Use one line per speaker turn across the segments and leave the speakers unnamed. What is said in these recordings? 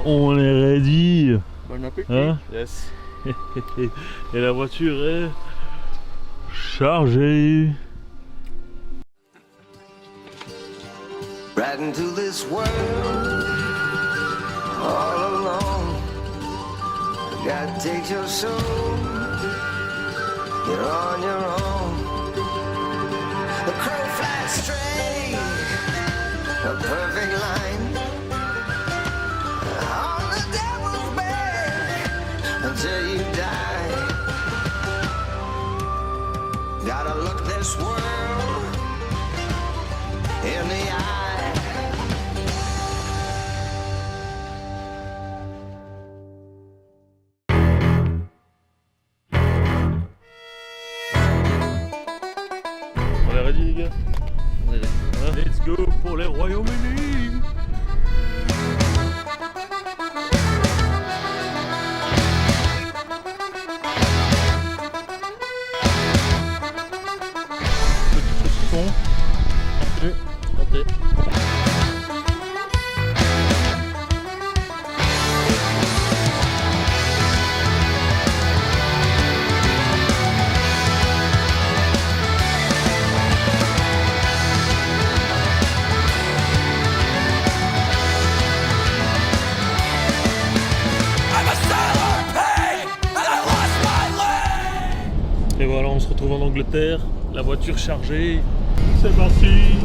On est ready.
Bon appétit.
Hein?
Yes.
Et la voiture est chargée.
Right into this world, all alone. God takes your soul, you're on your own. The crow flies straight, a perfect line. On the devil's back until you die. Gotta look this world in the eye.
On est ready les gars?
On est là.
Hein? Let's go pour les Royaumes-Unis. Petit saucisson.
Entrez.
Et voilà, on se retrouve en Angleterre, la voiture chargée, c'est parti.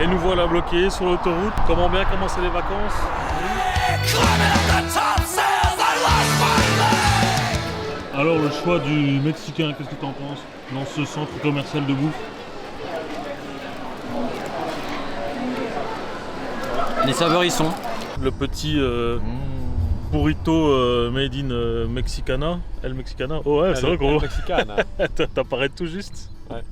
Et nous voilà bloqués sur l'autoroute. Comment bien commencer les vacances? Alors le choix du Mexicain, qu'est-ce que tu en penses dans ce centre commercial de bouffe?
Les saveurs y sont.
Le petit burrito made in Mexicana, El Mexicana. Oh ouais, c'est vrai qu'on t'apparaît tout juste.
Ouais.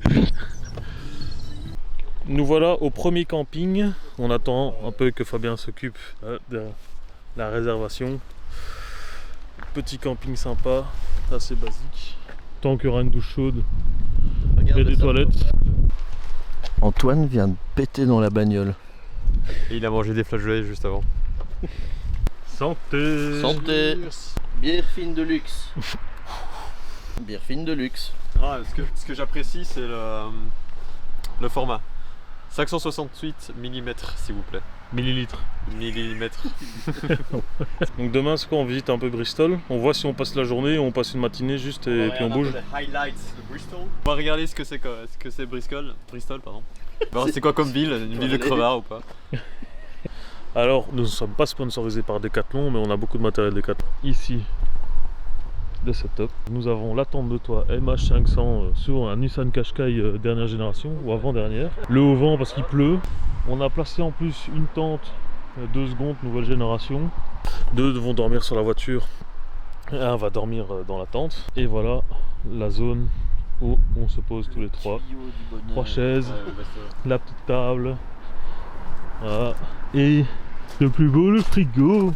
Nous voilà au premier camping. On attend un peu que Fabien s'occupe de la réservation. Petit camping sympa, assez basique. Tant qu'il y aura une douche chaude et des toilettes.
Antoine vient de péter dans la bagnole.
Et il a mangé des flageolets juste avant.
Santé!
Santé. Bière fine de luxe. Bière fine de luxe.
Ah, ce que j'apprécie, c'est le format. 568 mm s'il vous plaît.
Millilitres.
Millimètres.
Donc demain c'est quoi? On visite un peu Bristol. On voit si on passe la journée ou on passe une matinée juste et puis on bouge.
Highlights de Bristol. On va regarder ce que c'est Bristol. Bristol, pardon. Bon, c'est quoi comme ville? Une ville de crevards ou pas?
Alors nous ne sommes pas sponsorisés par Decathlon, mais on a beaucoup de matériel Decathlon. Ici, le setup. Nous avons la tente de toit MH500 sur un Nissan Qashqai dernière génération ou avant-dernière. Le haut vent parce qu'il pleut. On a placé en plus une tente 2 secondes nouvelle génération. 2 vont dormir sur la voiture et 1 va dormir dans la tente. Et voilà la zone où on se pose tous les trois. 3 chaises, la petite table. Voilà. Et le plus beau, le frigo.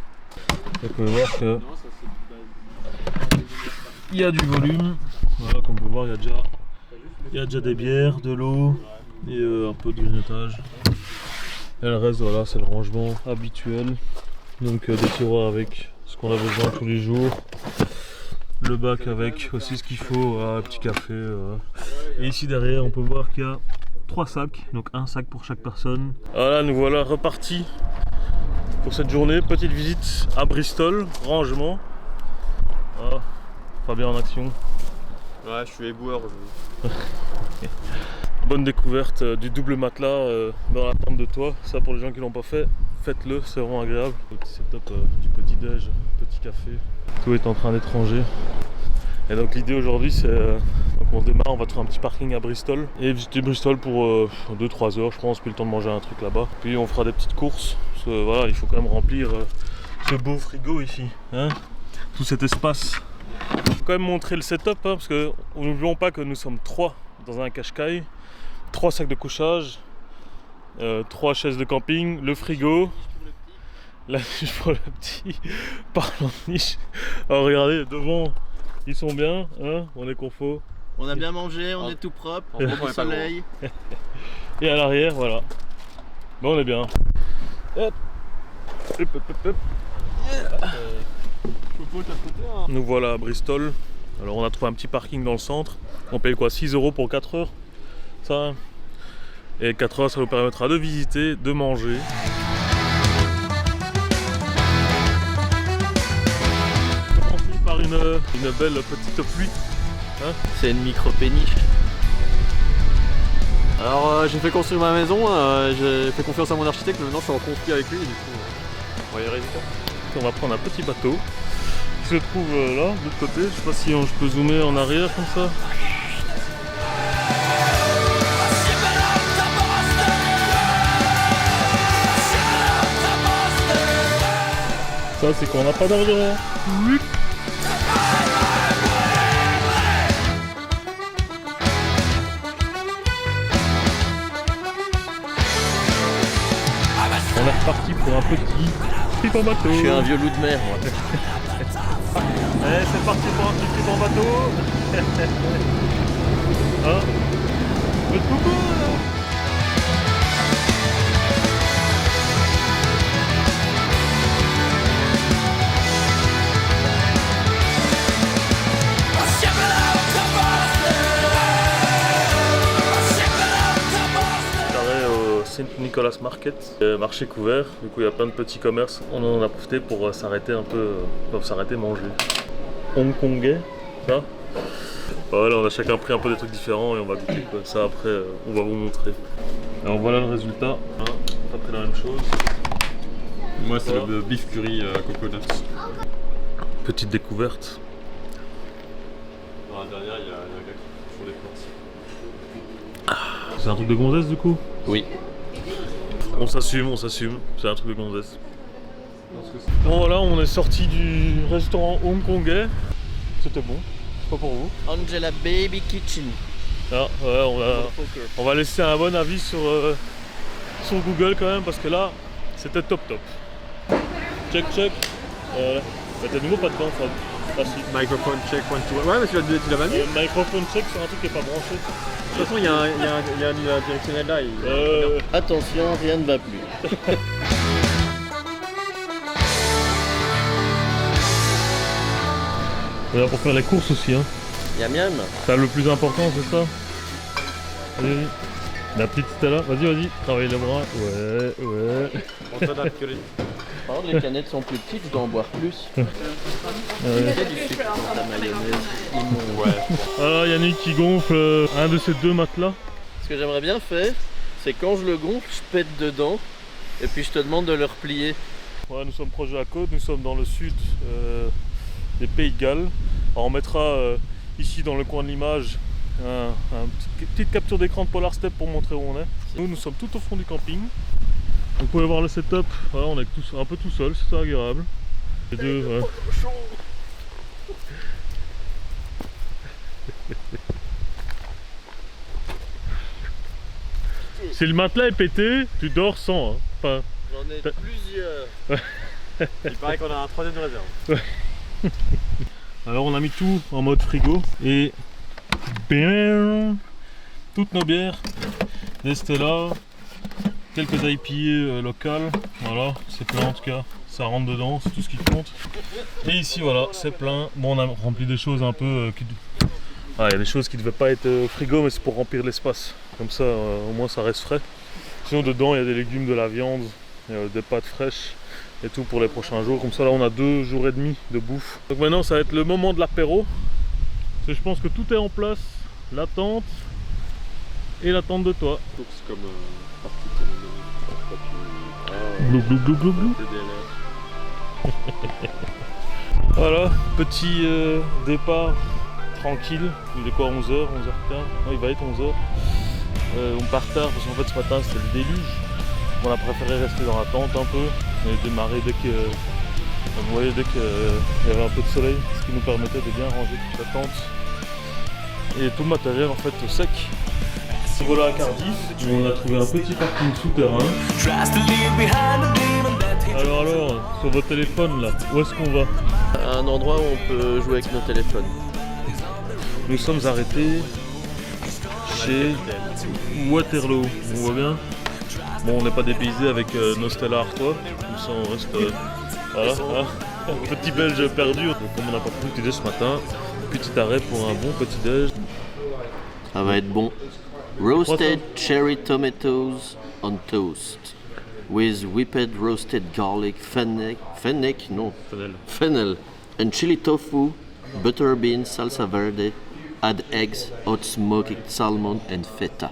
Vous pouvez voir que il y a du volume. Voilà, comme vous pouvez voir, il y a déjà des bières, de l'eau et un peu de grignotage. Et le reste, voilà, c'est le rangement habituel. Donc des tiroirs avec ce qu'on a besoin tous les jours. Le bac avec aussi ce qu'il faut, un petit café. Et ici derrière, on peut voir qu'il y a 3 sacs, donc un sac pour chaque personne. Voilà, nous voilà repartis pour cette journée. Petite visite à Bristol, rangement. Voilà, Fabien en action.
Ouais, je suis éboueur aujourd'hui.
Bonne découverte du double matelas dans la tente de toit. Ça, pour les gens qui l'ont pas fait, faites-le, c'est vraiment agréable. Le petit setup du petit déj, petit café. Tout est en train d'être rangé. Et donc l'idée aujourd'hui c'est donc on démarre, on va trouver un petit parking à Bristol et visiter Bristol pour 2-3 heures je pense, puis le temps de manger un truc là-bas. Puis on fera des petites courses, parce que voilà, il faut quand même remplir ce beau frigo ici, hein, tout cet espace. Il faut quand même montrer le setup, hein, parce que n'oublions pas que nous sommes 3 dans un Qashqai, 3 sacs de couchage, 3 chaises de camping, le frigo, la niche pour le petit. Parlons de niche. Alors regardez, devant ils sont bien, hein, on est confort.
On a bien mangé, on est tout propre, on est au soleil.
Et à l'arrière, voilà. Bon, on est bien. Hop. Hop, hop, hop, hop. Nous voilà à Bristol. Alors on a trouvé un petit parking dans le centre. On paye quoi, 6 € pour 4 heures. Ça. Et 4 heures, ça nous permettra de visiter, de manger. On commence par une belle petite pluie. Hein,
C'est une micro-péniche.
Alors j'ai fait construire ma maison, j'ai fait confiance à mon architecte, mais maintenant je suis en conflit avec lui et du coup on va y résister.
on va prendre un petit bateau qui se trouve là, de l'autre côté. Je sais pas si je peux zoomer en arrière comme ça. Ça c'est quand on n'a pas d'argent. Oui. On est reparti pour un petit trip en bateau.
Je suis un vieux loup de mer, moi.
Allez, c'est parti pour un petit trip en bateau. Hein? Faites coucou. Saint Nicholas Market, marché couvert, du coup il y a plein de petits commerces. On en a profité pour s'arrêter un peu, s'arrêter manger. Hongkongais, ça. Voilà, on a chacun pris un peu des trucs différents et on va goûter quoi. Ça après on va vous montrer. Alors voilà le résultat, hein, pas pris la même chose.
Moi c'est le beef curry coconut.
Petite découverte.
Dans la dernière il y a un gars qui font des plantes.
C'est un truc de gonzesse du coup?
Oui.
On s'assume, c'est un truc de gonzesse. Bon voilà, on est sorti du restaurant hongkongais. C'était bon, c'est pas pour vous.
Angela Baby Kitchen.
Ah, ouais, on va laisser un bon avis sur Google quand même parce que là, c'était top. Check. Mais t'as de nouveau pas dedans, Fab. Ah si.
Microphone check, 1, 2, ouais mais tu l'as pas mis.
Microphone check sur un truc qui est pas branché.
De toute façon il y a un directionnel là.
Attention, rien ne va plus.
On est là pour faire les courses aussi, hein.
Yam yam.
C'est le plus important, c'est ça. Vas-y. La petite Stella, vas-y, travaille les bras. Ouais.
Par contre, les canettes sont plus petites, je dois en boire plus.
Ouais.
Il y a du sucre dans ta mayonnaise.
Ouais.
Voilà, Yannick qui gonfle un de ces deux matelas.
Ce que j'aimerais bien faire, c'est quand je le gonfle, je pète dedans et puis je te demande de le replier.
Ouais, nous sommes proches de la côte, nous sommes dans le sud des Pays de Galles. Alors, on mettra ici dans le coin de l'image petite capture d'écran de Polar Step pour montrer où on est. Nous sommes tout au fond du camping. Vous pouvez voir le setup, voilà, on est un peu tout seul, c'est agréable. Les deux, ouais. Si le matelas est pété, tu dors sans. Hein. Enfin,
J'en ai plusieurs.
Il paraît qu'on a un troisième de réserve.
alors on a mis tout en mode frigo et bien, toutes nos bières, des Stella, quelques IPA locales, voilà, c'est plein en tout cas, ça rentre dedans, c'est tout ce qui compte. Et ici voilà, c'est plein. Bon, on a rempli des choses un peu il y a des choses qui ne devaient pas être frigo, mais c'est pour remplir l'espace, comme ça au moins ça reste frais. Sinon dedans il y a des légumes, de la viande, des pâtes fraîches et tout pour les prochains jours. Comme ça là on a 2 jours et demi de bouffe. Donc maintenant ça va être le moment de l'apéro. Je pense que tout est en place, la tente et la tente de toi.
Course comme partie
Glou glou glou glou glou. Voilà, petit départ tranquille. Il est quoi, 11h, 11h15? Non, il va être 11h. On part tard parce qu'en fait ce matin c'était le déluge. On a préféré rester dans la tente un peu et démarrer dès que vous voyez, dès qu'il y avait un peu de soleil, ce qui nous permettait de bien ranger toute la tente et tout le matériel en fait au sec. Voilà à Cardiff, on a trouvé un petit parking souterrain. Alors, sur votre téléphone là, où est-ce qu'on va?
À un endroit où on peut jouer avec nos téléphones.
Nous sommes arrêtés chez Waterloo, on voit bien. Bon, on n'est pas dépaysé avec nos Stella Artois, comme ça on reste voilà, hein, petit belge perdu. Donc, comme on n'a pas pris le petit déj ce matin, petit arrêt pour un bon petit déj.
Ça va être bon. Roasted cherry tomatoes on toast with whipped roasted garlic, fennec, fennel, and chili tofu, butter beans, salsa verde, add eggs, hot smoked salmon and feta.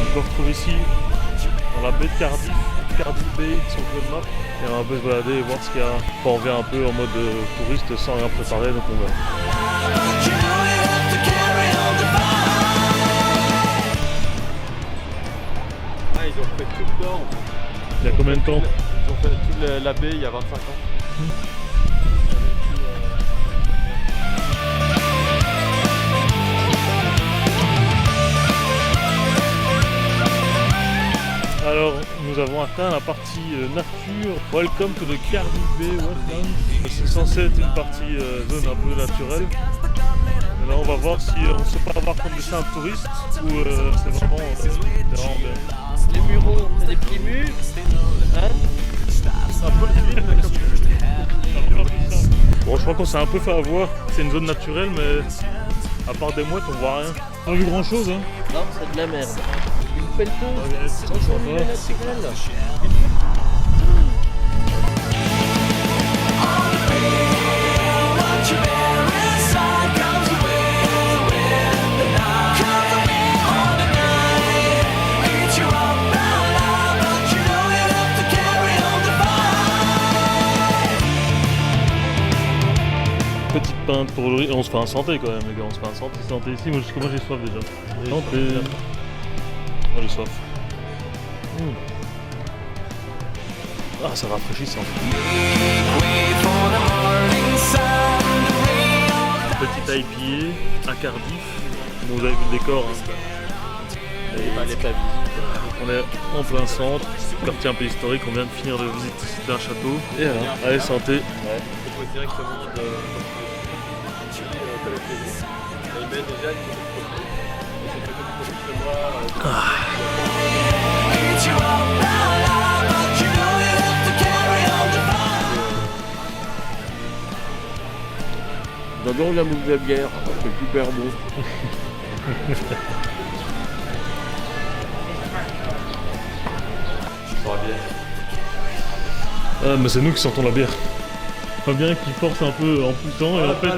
On se retrouve ici dans la baie de Cardiff, Cardiff Bay sur Google Maps. Et on va un peu se balader et voir ce qu'il y a. Enfin, on vient un peu en mode touriste sans rien préparer, donc on verra.
Ah, ils ont fait tout dedans.
Il y a combien de temps?
Ils ont fait toute la baie il y a 25 ans.
Alors, nous avons atteint la partie nature. Welcome to the Cardiff Bay Wetlands. C'est censé être une partie zone un peu naturelle. Et là, on va voir si on ne se fait pas avoir comme des simples touristes ou c'est vraiment bien.
Les murons, c'est des petits murs. Hein?
Un peu le film, mais comme bon, je crois qu'on s'est un peu fait avoir. C'est une zone naturelle, mais à part des mouettes, on voit rien. Pas vu grand chose, hein.
Non, c'est de la merde. Une pelleteuse,
Ouais,
c'est un milieu naturel.
Petite pinte pour le riz. On se fait un santé quand même, les gars. On se fait un santé ici. Moi, j'ai soif déjà. Santé. Moi, j'ai soif. Ah, c'est rafraîchissant. Petit IPA à Cardiff. Bon, vous avez vu le décor. Hein.
Elle est pas visible.
On est en plein centre, quartier un peu historique. On vient de finir de visiter un château. Et voilà. Allez, santé.
Ouais.
On peut directement de ils mettent déjà une
J'adore la mousse de bière, c'est super bon.
sur la bière.
Ah, mais c'est nous qui sortons la bière. Fabien qui force un peu en poussant et en fait.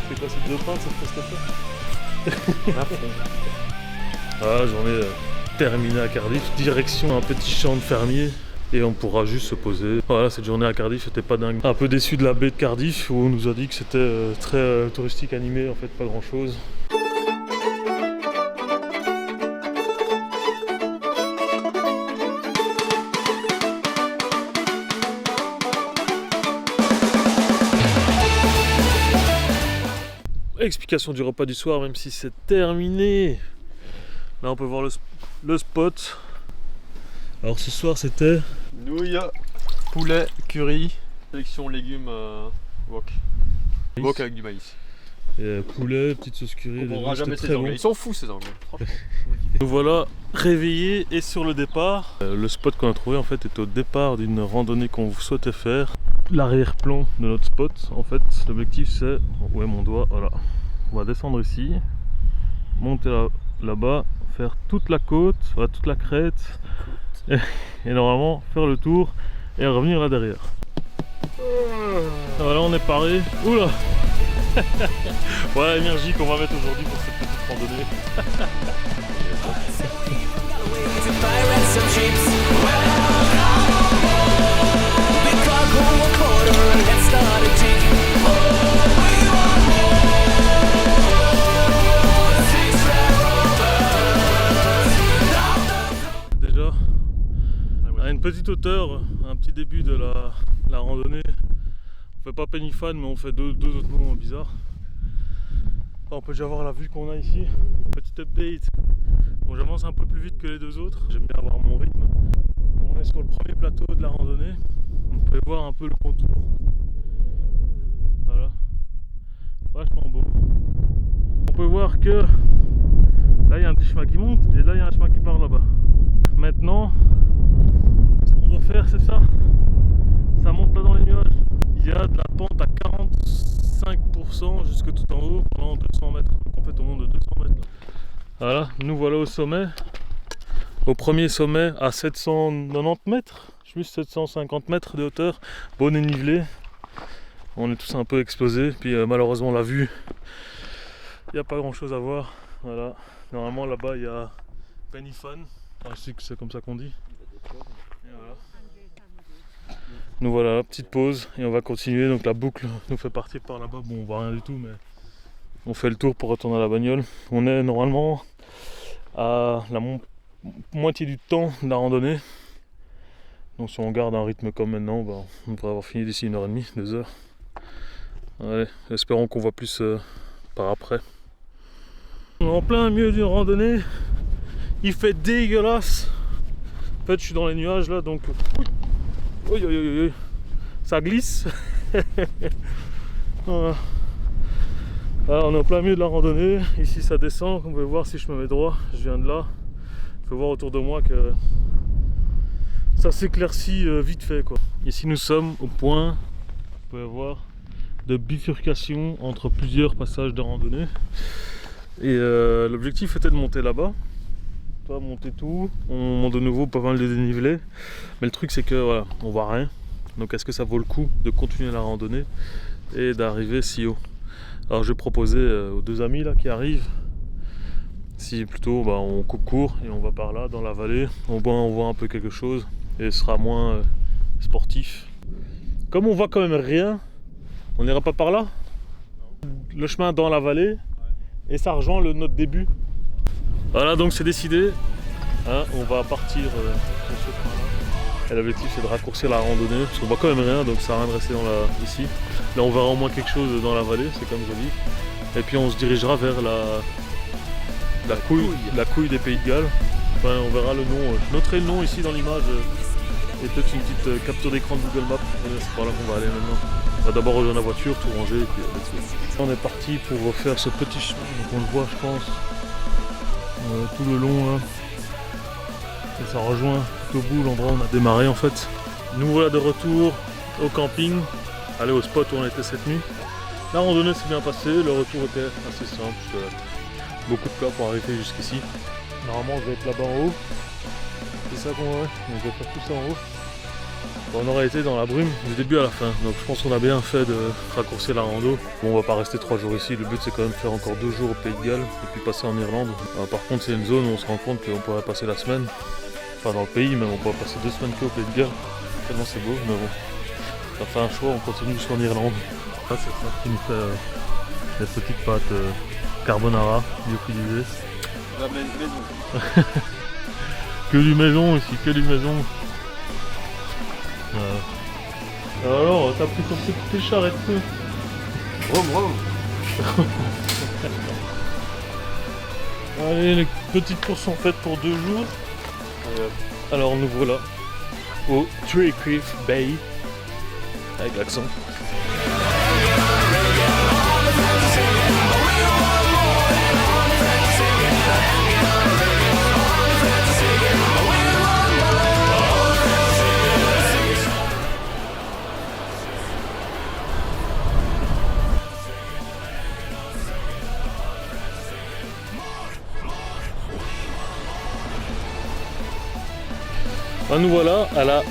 C'est quoi ces deux pintes, ça fait Ah, j'en ai terminé à Cardiff. Direction un petit champ de fermier. Et on pourra juste se poser. Voilà, cette journée à Cardiff, c'était pas dingue. Un peu déçu de la baie de Cardiff où on nous a dit que c'était très touristique, animé, en fait pas grand chose. Explication du repas du soir, même si c'est terminé. Là on peut voir le spot. Alors ce soir c'était
Nouilles, poulet, curry, sélection légumes wok. Wok avec du maïs.
poulet, petite sauce curry.
On comprendra jamais ces
très
anglais.
bon.
Ils sont fous ces anglais, franchement.
Nous voilà réveillés et sur le départ. Le spot qu'on a trouvé en fait est au départ d'une randonnée qu'on souhaitait faire. L'arrière-plan de notre spot, en fait, l'objectif c'est, où est mon doigt, voilà. On va descendre ici, monter là-bas, faire toute la côte, voilà, toute la crête, et normalement faire le tour et revenir là derrière. Voilà, on est paré. Oula. Voilà l'énergie qu'on va mettre aujourd'hui pour cette petite randonnée. Déjà, à une petite hauteur, un petit début de la randonnée. On fait pas penny fan, mais on fait deux autres moments bizarres. Là, on peut déjà voir la vue qu'on a ici. Petit update. Bon, j'avance un peu plus vite que les deux autres. J'aime bien avoir mon rythme. On est sur le premier plateau de la randonnée. Vous pouvez voir un peu le contour. pouvez voir que là il y a un petit chemin qui monte et là il y a un chemin qui part là-bas. Maintenant, ce qu'on doit faire c'est ça. Ça monte là dans les nuages. Il y a de la pente à 45% jusque tout en haut pendant 200 mètres. Donc en fait on monte de 200 mètres là. Voilà, nous voilà au sommet. Au premier sommet à 790 mètres, plus 750 mètres de hauteur, bon dénivelé. On est tous un peu explosés, puis malheureusement la vue, il n'y a pas grand chose à voir. Voilà, normalement là-bas il y a Penifun, je sais que c'est comme ça qu'on dit. Et voilà. Nous voilà, petite pause et on va continuer. Donc la boucle nous fait partir par là-bas. Bon, on voit rien du tout, mais on fait le tour pour retourner à la bagnole. On est normalement à la moitié du temps de la randonnée. Donc si on garde un rythme comme maintenant, bah, on devrait avoir fini d'ici 1h30, 2h. Allez, espérons qu'on voit plus par après. On est en plein milieu d'une randonnée. Il fait dégueulasse. En fait, je suis dans les nuages là, donc ça glisse. Voilà. Alors, on est en plein milieu de la randonnée. Ici, ça descend. Vous pouvez voir si je me mets droit. Je viens de là. Il faut voir autour de moi que ça s'éclaircit vite fait, quoi. Ici, nous sommes au point, vous pouvez voir, de bifurcation entre plusieurs passages de randonnée. Et l'objectif était de monter là-bas. Monter tout, on monte de nouveau pas mal de dénivelé, mais le truc c'est que voilà, on voit rien. Donc est-ce que ça vaut le coup de continuer la randonnée et d'arriver si haut? Alors je vais proposer aux deux amis là qui arrivent, si plutôt bah, on coupe court et on va par là dans la vallée, au moins on voit un peu quelque chose et ce sera moins sportif. Comme on voit quand même rien, on n'ira pas par là. Le chemin dans la vallée et ça rejoint notre début. Voilà, donc c'est décidé, hein, on va partir sur ce point-là. Et l'objectif c'est de raccourcir la randonnée, parce qu'on voit quand même rien, donc ça sert à rien de rester ici. Là on verra au moins quelque chose dans la vallée, c'est comme joli. Et puis on se dirigera vers la couille des Pays de Galles. Enfin, on verra le nom, je noterai le nom ici dans l'image, et peut-être une petite capture d'écran de Google Maps. C'est par là qu'on va aller maintenant. On va d'abord rejoindre la voiture, tout ranger, et puis on est parti pour refaire ce petit chemin, donc on le voit je pense. Tout le long là. Et ça rejoint tout au bout l'endroit où on a démarré en fait. Nous voilà de retour au camping, aller au spot où on était cette nuit. La randonnée s'est bien passée, le retour était assez simple, beaucoup de cas pour arriver jusqu'ici. Normalement on devait être là-bas en haut, c'est ça qu'on va faire, on devait faire tout ça en haut. On aurait été dans la brume du début à la fin, donc je pense qu'on a bien fait de raccourcir la rando. Bon, on va pas rester 3 jours ici, le but c'est quand même de faire encore 2 jours au Pays de Galles et puis passer en Irlande. Par contre c'est une zone où on se rend compte qu'on pourrait passer la semaine, enfin dans le pays, mais on pourrait passer 2 semaines qu'au Pays de Galles, tellement c'est beau, mais bon, ça fait un choix, on continue jusqu'en Irlande. Là c'est ça qui nous fait des petites pâtes carbonara, lyophilisées.
La maison.
Que du maison ici, que du maison. Alors, t'as pris ton petit charrette.
Rome.
Allez, les petites courses sont faites pour 2 jours. Alors nous voilà au Treecliff Bay, avec l'accent. Nous voilà à la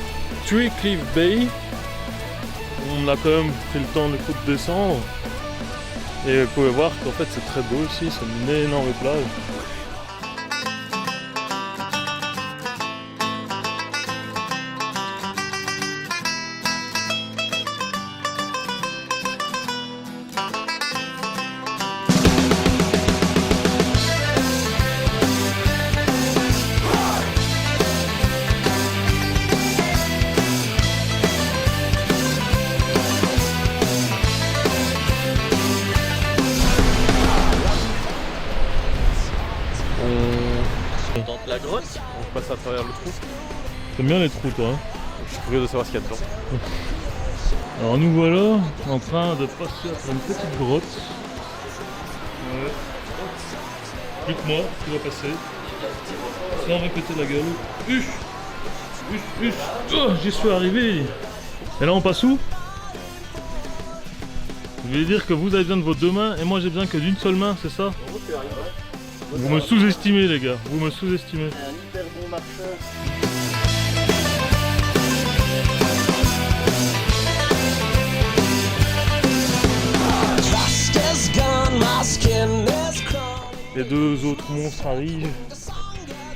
Treecliff Bay. On a quand même fait le temps de descendre. Et vous pouvez voir qu'en fait c'est très beau ici, c'est une énorme plage.
Dans la grotte.
On passe à travers le trou.
T'aimes bien les trous toi hein?
Je suis curieux de savoir ce qu'il y a dedans.
Alors nous voilà en train de passer à une petite grotte. Plus que moi, tu vas passer. Sans répéter la gueule. Huch. Oh, j'y suis arrivé. Et là on passe où? Je vais dire que vous avez besoin de vos deux mains et moi j'ai besoin que d'une seule main, c'est ça? Vous me sous-estimez les gars, vous me sous-estimez.
Un hyper bon marcheur.
Les deux autres monstres arrivent.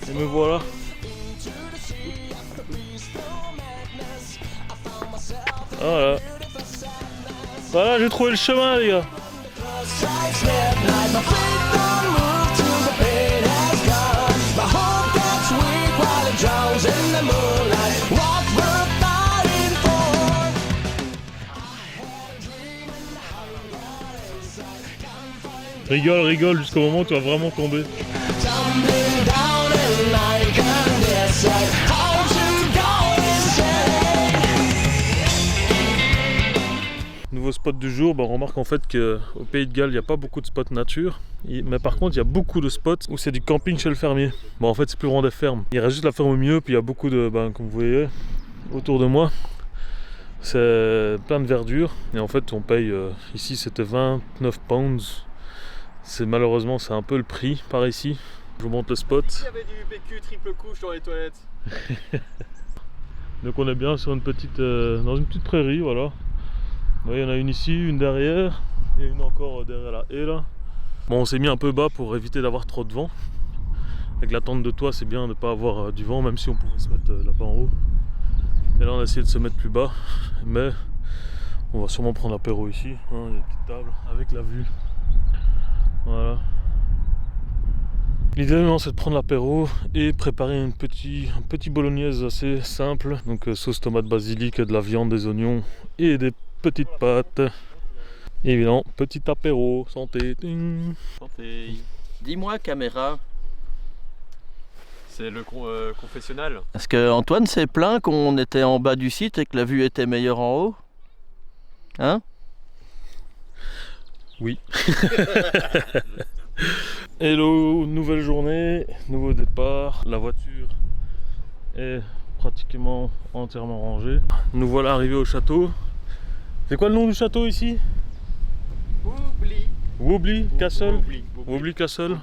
Et me voilà. Voilà. Voilà, j'ai trouvé le chemin les gars. Rigole jusqu'au moment où tu vas vraiment tomber. Nouveau spot du jour, on remarque en fait qu'au Pays de Galles il n'y a pas beaucoup de spots nature, mais par contre il y a beaucoup de spots où c'est du camping chez le fermier. Bon en fait c'est plus vraiment des fermes, il reste juste la ferme au milieu, puis il y a beaucoup de, comme vous voyez autour de moi, c'est plein de verdure et en fait on paye, ici c'était 29 pounds, malheureusement c'est un peu le prix par ici. Je vous montre le spot.
Il y avait du PQ triple couche dans les toilettes.
Donc on est bien sur une petite, dans une petite prairie, voilà. Il y en a une ici, une derrière, et une encore derrière la haie là. Bon, on s'est mis un peu bas pour éviter d'avoir trop de vent. Avec la tente de toit, c'est bien de ne pas avoir du vent, même si on pouvait se mettre là-bas en haut. Et là, on a essayé de se mettre plus bas, mais on va sûrement prendre l'apéro ici. Il y a une petite table avec la vue. Voilà. L'idée maintenant c'est de prendre l'apéro et préparer un petit bolognaise assez simple. Donc sauce tomate basilic, de la viande, des oignons et des petites pâtes. Et évidemment, petit apéro, santé. Ting.
Santé.
Dis-moi caméra,
C'est le confessionnal.
est-ce que Antoine s'est plaint qu'on était en bas du site et que la vue était meilleure en haut? Hein?
Oui. Hello, nouvelle journée, nouveau départ. La voiture est pratiquement entièrement rangée. Nous voilà arrivés au château. C'est quoi le nom du château ici? Woobly Castle. Woobly Castle.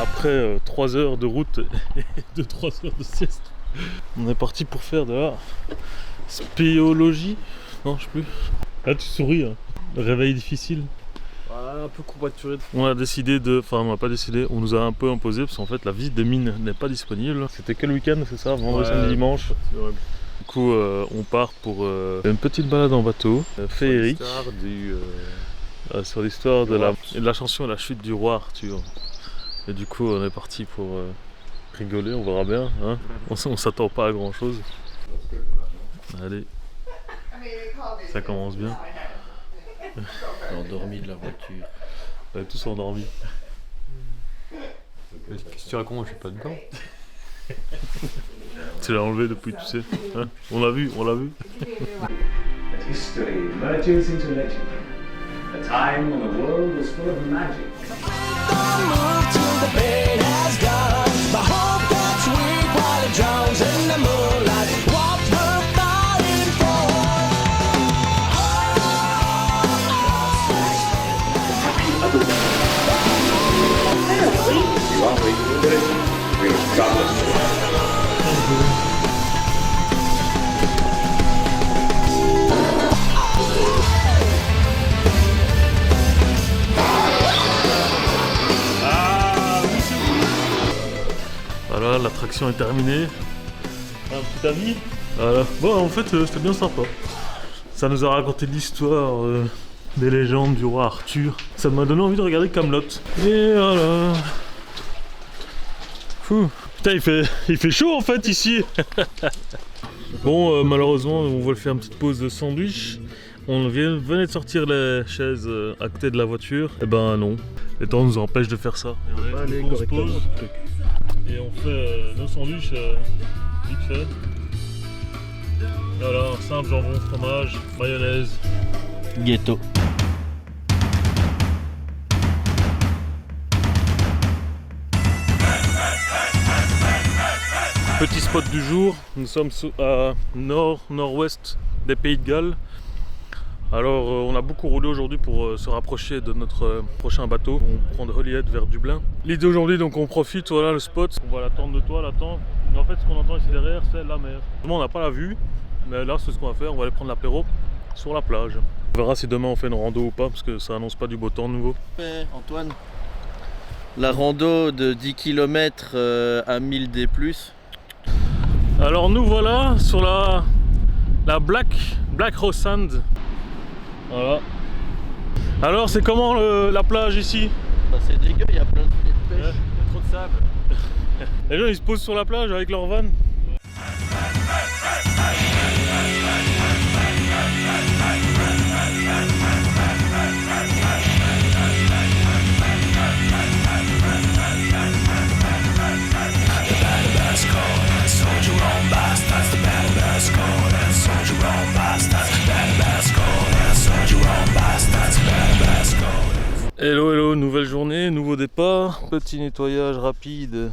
Après 3 heures de route et de 3 heures de sieste, on est parti pour faire de la spéologie. Non, je sais plus. Là tu souris, hein. Le réveil difficile.
Un peu courbaturé.
On a décidé de... Enfin on n'a pas décidé, on nous a un peu imposé parce qu'en fait la visite des mines n'est pas disponible. C'était que le week-end, c'est ça? Vendredi, samedi, dimanche.
C'est horrible.
Du coup on part pour une petite balade en bateau féerique. Sur l'histoire de la chanson La chute du roi Arthur. Et du coup on est parti pour rigoler, on verra bien, hein. On s'attend pas à grand chose. Allez, ça commence bien.
Endormi de la voiture.
On est tous endormis.
Qu'est-ce que tu racontes? Je suis pas dedans.
Tu l'as enlevé depuis, tu sais, hein. On l'a vu.
That history merges into legend. A time when the world was full of magic.
Voilà, l'attraction est terminée. Un petit avis? Voilà. Bon, en fait, c'était bien sympa. Ça nous a raconté l'histoire des légendes du roi Arthur. Ça m'a donné envie de regarder Kaamelott. Et voilà. Fou. Putain, il fait chaud en fait ici. Bon, malheureusement, on va faire une petite pause de sandwich. On venait de sortir les chaises à côté de la voiture. Et ben non, le temps nous empêche de faire ça. Et on a une grosse pause. Et on fait nos sandwichs vite fait. Voilà, un simple jambon, fromage, mayonnaise.
Ghetto.
Petit spot du jour, nous sommes à nord-nord-ouest des Pays de Galles. Alors on a beaucoup roulé aujourd'hui pour se rapprocher de notre prochain bateau. On prend de Holyhead vers Dublin. L'idée aujourd'hui, donc on profite, voilà le spot. On va l'attendre de toi, l'attendre. Mais en fait ce qu'on entend ici derrière c'est la mer. On n'a pas la vue, mais là c'est ce qu'on va faire, on va aller prendre l'apéro sur la plage. On verra si demain on fait une rando ou pas parce que ça annonce pas du beau temps de nouveau.
Antoine, la rando de 10 km à 1000 D+.
Alors nous voilà sur la Black Rose Sand. Voilà. Alors c'est comment la plage ici?
Bah, c'est dégueu, il y a plein de filets de pêche.
Ouais, trop de sable.
Les gens ils se posent sur la plage avec leur van. Hello hello, nouvelle journée, nouveau départ, petit nettoyage rapide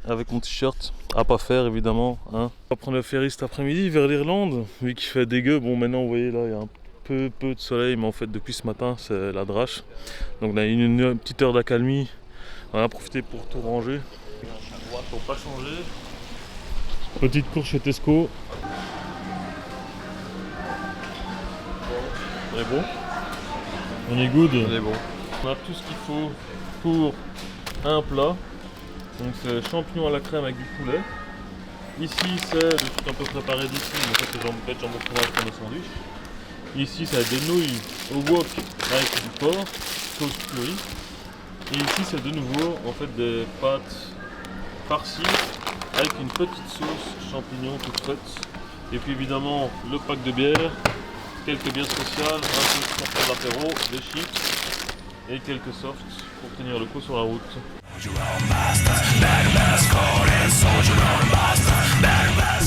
avec mon t-shirt, à pas faire évidemment, hein. On va prendre le ferry cet après-midi vers l'Irlande, vu qu'il fait dégueu. Bon maintenant vous voyez là il y a un peu de soleil, mais en fait depuis ce matin c'est la drache. Donc on a une petite heure d'accalmie, on a profité pour tout ranger. À droite pour pas changer. Petite course chez Tesco. On est bon. On est good.
On est bon.
On a tout ce qu'il faut pour un plat. Donc c'est champignons à la crème avec du poulet. Ici c'est le truc un peu préparé d'ici, mais ça c'est jambon fromage pour nos sandwichs. Ici c'est des nouilles au wok avec du porc, sauce curry. Et ici c'est de nouveau en fait des pâtes farcies avec une petite sauce champignons toute faite. Et puis évidemment le pack de bière, quelques bières spéciales, un peu de pour l'apéro, des chips et quelques softs pour tenir le coup sur la route.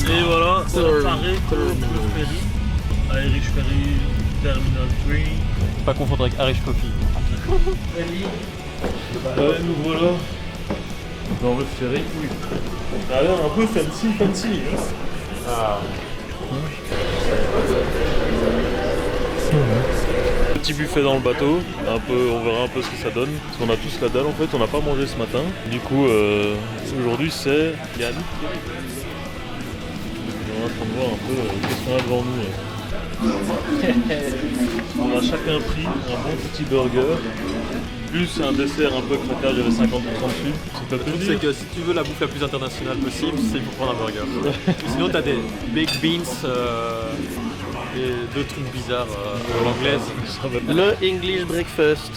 Et voilà, c'est préparé pour le ferry. Irish Ferry Terminal 3.
Pas confondre avec Irish Coffee.
Nous voilà dans le ferry. Oui. Ça a l'air un peu fancy. Hein. Ah. Petit buffet dans le bateau, on verra un peu ce que ça donne. Parce qu'on a tous la dalle en fait, on n'a pas mangé ce matin. Du coup, aujourd'hui c'est Yann. On est en train de voir un peu qu'est-ce qu'on a devant nous. On a chacun pris un bon petit burger, plus un dessert un peu craquage, il y avait 50% dessus. C'est pas
Le truc c'est que si tu veux la bouffe la plus internationale possible, c'est pour prendre un burger. Sinon t'as des baked beans et deux trucs bizarres à l'anglaise.
Le English breakfast.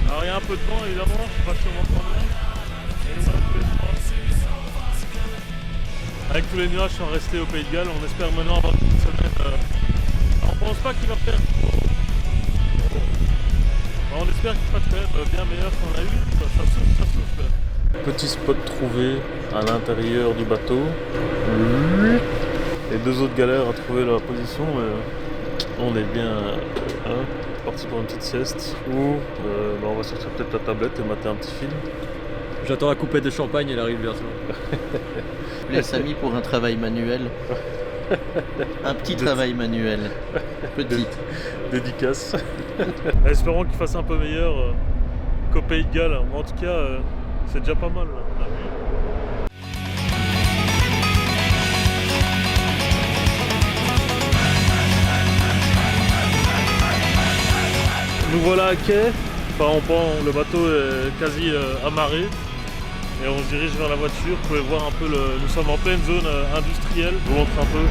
Alors il y a un peu de vent évidemment, pas sûrement prendre. Avec tous les nuages qui sont restés au Pays de Galles, on espère maintenant avoir une semaine. On pense pas qu'il va faire. On espère qu'il va faire bien meilleur qu'on a eu. Ça souffle. Petit spot trouvé à l'intérieur du bateau. Les deux autres galèrent à trouver leur position, mais on est bien parti pour une petite sieste où on va sortir peut-être la tablette et mater un petit film.
J'attends la coupette de champagne, elle arrive bientôt.
Les Samy pour un travail manuel. Un petit travail manuel. Petit.
Dédicace. Espérons qu'il fasse un peu meilleur qu'au Pays de Galles. En tout cas, c'est déjà pas mal. Là. Nous voilà à quai. Enfin, le bateau est quasi amarré. Et on se dirige vers la voiture. Vous pouvez voir un peu, nous sommes en pleine zone industrielle. Je vous montre un peu.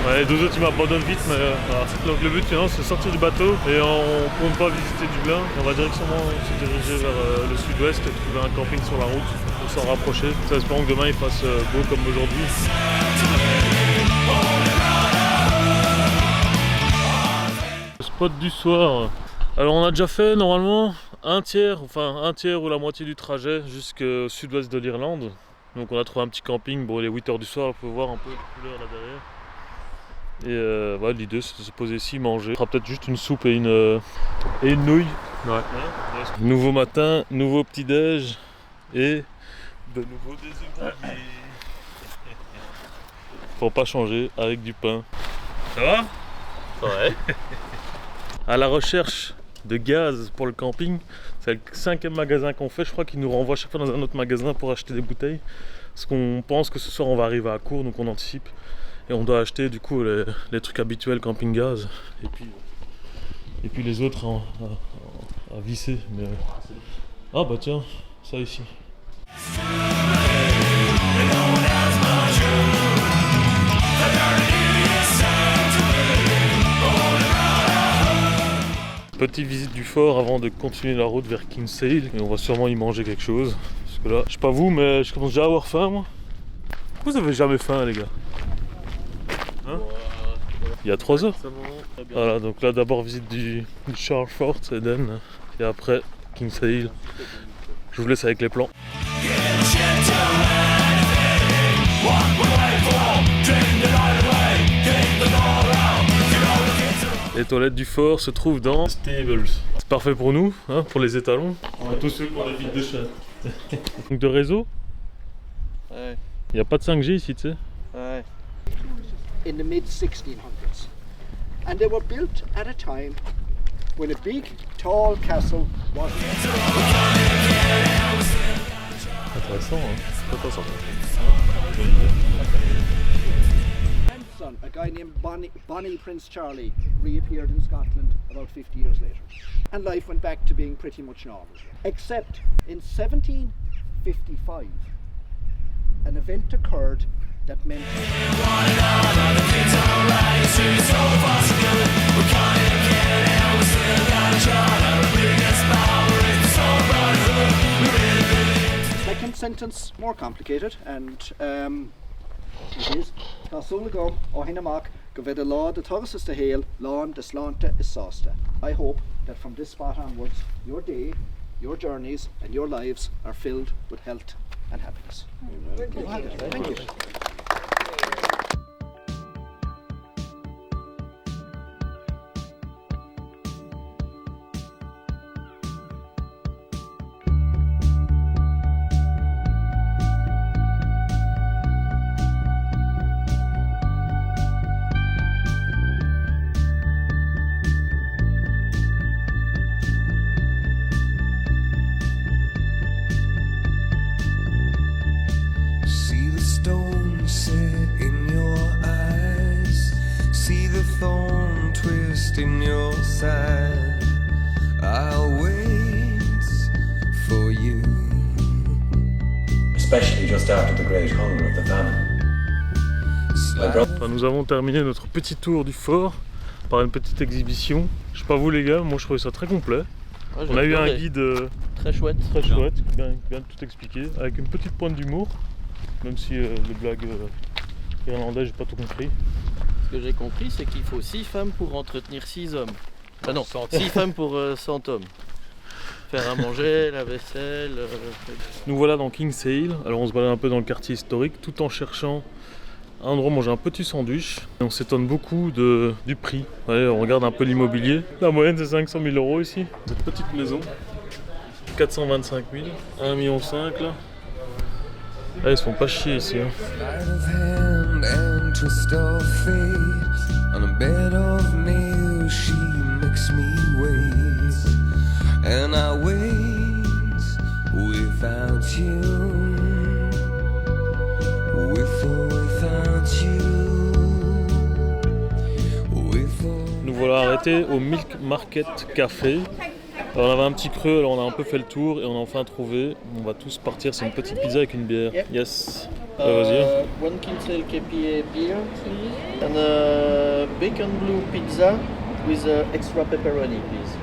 Ouais, les deux autres ils m'abandonnent vite, mais voilà. Donc le but maintenant c'est de sortir du bateau et on compte pas visiter Dublin. On va directement se diriger vers le sud-ouest et trouver un camping sur la route pour s'en rapprocher. Ça, espérons que demain il fasse beau comme aujourd'hui. Le spot du soir. Alors on a déjà fait normalement un tiers ou la moitié du trajet jusqu'au sud-ouest de l'Irlande. Donc on a trouvé un petit camping, bon il est 8h du soir, vous pouvez voir un peu les couleurs là derrière. Et voilà, l'idée c'est de se poser ici, manger. Ce sera peut-être juste une soupe et une nouille.
Ouais.
Nouveau matin, nouveau petit-déj et de nouveau des œufs brouillés. Faut pas changer avec du pain. Ça va?
Ouais.
À la recherche de gaz pour le camping. C'est le 5e magasin qu'on fait. Je crois qu'il nous renvoie chaque fois dans un autre magasin pour acheter des bouteilles. Parce qu'on pense que ce soir on va arriver à court, donc on anticipe. Et on doit acheter du coup les trucs habituels camping gaz. Et puis les autres à visser. Mais... Ah bah tiens, ça ici. Petite visite du fort avant de continuer la route vers Kinsale. Et on va sûrement y manger quelque chose. Parce que là, je sais pas vous, mais je commence déjà à avoir faim moi. Pourquoi vous avez jamais faim les gars? Hein? Il y a 3 heures. Voilà, donc là d'abord visite du Charles Fort, Eden. Et après Kinsale. Je vous laisse avec les plans. Les toilettes du fort se trouvent dans Stables. C'est parfait pour nous, hein, pour les étalons. Ouais. Tous ceux qui ont des vides de chat. Donc de réseau.
Ouais.
Il n'y a pas de 5G ici, tu sais.
Ouais.
In the mid 1600s, and they were built at a time when a big, tall castle was.
Intéressant, hein. Intéressant.
Son, a guy named Bonnie Prince Charlie, reappeared in Scotland about 50 years later, and life went back to being pretty much normal. Except in 1755, an event occurred that meant second sentence more complicated, and it is Tasula gom o hinamach go ved a law the togus is the hail lawn the slanta is sausta. I hope that from this spot onwards your day, your journeys and your lives are filled with health and happiness. Thank you.
See the stone set in your eyes. See the thorn twist in your side. I'll wait for you.
Especially just after the great hunger of the famine. My brother
Enfin, nous avons terminé notre petit tour du fort par une petite exhibition. Je sais pas vous les gars, moi je trouvais ça très complet.
Ouais, j'ai
On a eu un
adoré.
guide
Très chouette.
très chouette, qui vient de tout expliquer, avec une petite pointe d'humour, même si les blagues irlandaises j'ai pas tout compris.
Ce que j'ai compris, c'est qu'il faut 6 femmes pour entretenir 6 hommes. Ah non, 6 femmes pour 100 hommes. Faire à manger, la vaisselle.
Nous voilà dans Kinsale, alors on se balade un peu dans le quartier historique tout en cherchant un endroit où manger un petit sandwich. Et on s'étonne beaucoup du prix. Ouais, on regarde un peu l'immobilier. La moyenne c'est 500 000 € ici. Cette petite maison, 425 000, 1,5 million là. Ah, ils se font pas chier ici. Hein.
sleight of hand and twist of fate. On a bed of nails, she makes me wait, and I wait without you, with or without you, with or
voilà arrêté au Milk Market Café. Alors on avait un petit creux, alors on a un peu fait le tour et on a enfin trouvé. On va tous partir, c'est une petite pizza avec une bière.
Yep.
Yes. Vas-y.
One Kinsale KPA beer, please. And a bacon blue pizza with extra pepperoni, please.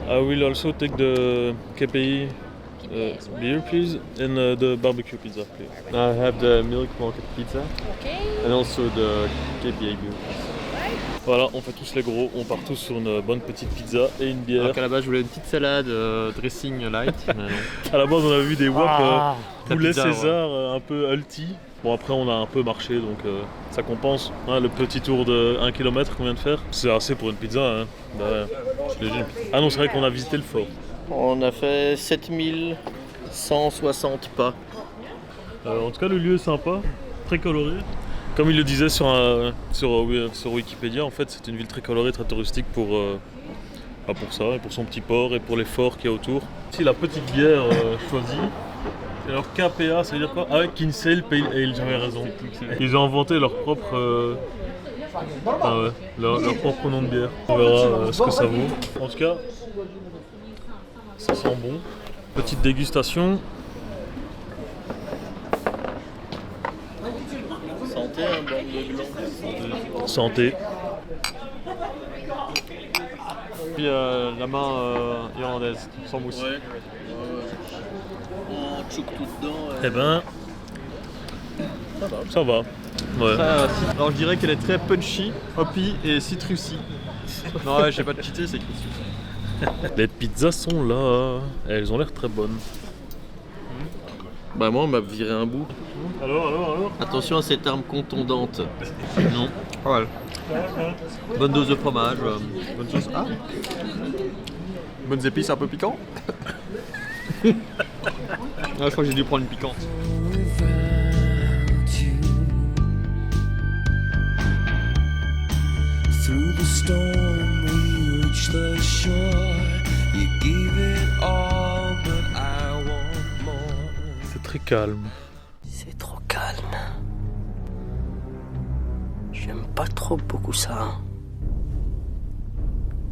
I will also take the KPI beer, please, and the barbecue pizza, please.
I have the milk market pizza
Okay.
and also the KPA beer.
Voilà, on fait tous les gros, on part tous sur une bonne petite pizza et une bière.
Alors qu'à la base je voulais une petite salade dressing light, mais non.
À la base on avait vu des wok
la
poulet
pizza,
César un peu healthy. Bon après on a un peu marché donc ça compense. Hein, le petit tour de 1 km qu'on vient de faire, c'est assez pour une pizza. Hein. Bah, c'est léger. Ah non c'est vrai qu'on a visité le fort.
On a fait 7160 pas.
En tout cas le lieu est sympa, très coloré. Comme il le disait sur Wikipédia, en fait c'est une ville très colorée, très touristique pour ça, et pour son petit port et pour les forts qu'il y a autour. Ici la petite bière choisie, c'est leur KPA, ça veut dire quoi? Ah, Kinsale Pale Ale, j'avais raison. Ils ont inventé leur propre, leur propre nom de bière. On verra ce que ça vaut. En tout cas, ça sent bon. Petite dégustation.
Santé, un bon de blanc.
Santé.
Puis la main irlandaise, sans mousse.
Ouais. On choque tout dedans.
Eh ben, ça va. Ouais.
Alors je dirais qu'elle est très punchy, hoppy et citrusy. Non ouais, j'ai pas de cheater, c'est écrit dessus.
Les pizzas sont là, elles ont l'air très bonnes.
Bah moi on m'a viré un bout.
Alors
Attention à cette arme contondante. Non.
Pas mal. Bonne dose de fromage, bonne sauce. Ah. Bonnes épices, un peu piquant. Ah, je crois que j'ai dû prendre une piquante.
Without you, through the storm we reached the shore. You gave it all, but I want more.
C'est très calme.
C'est trop calme. J'aime pas trop beaucoup ça.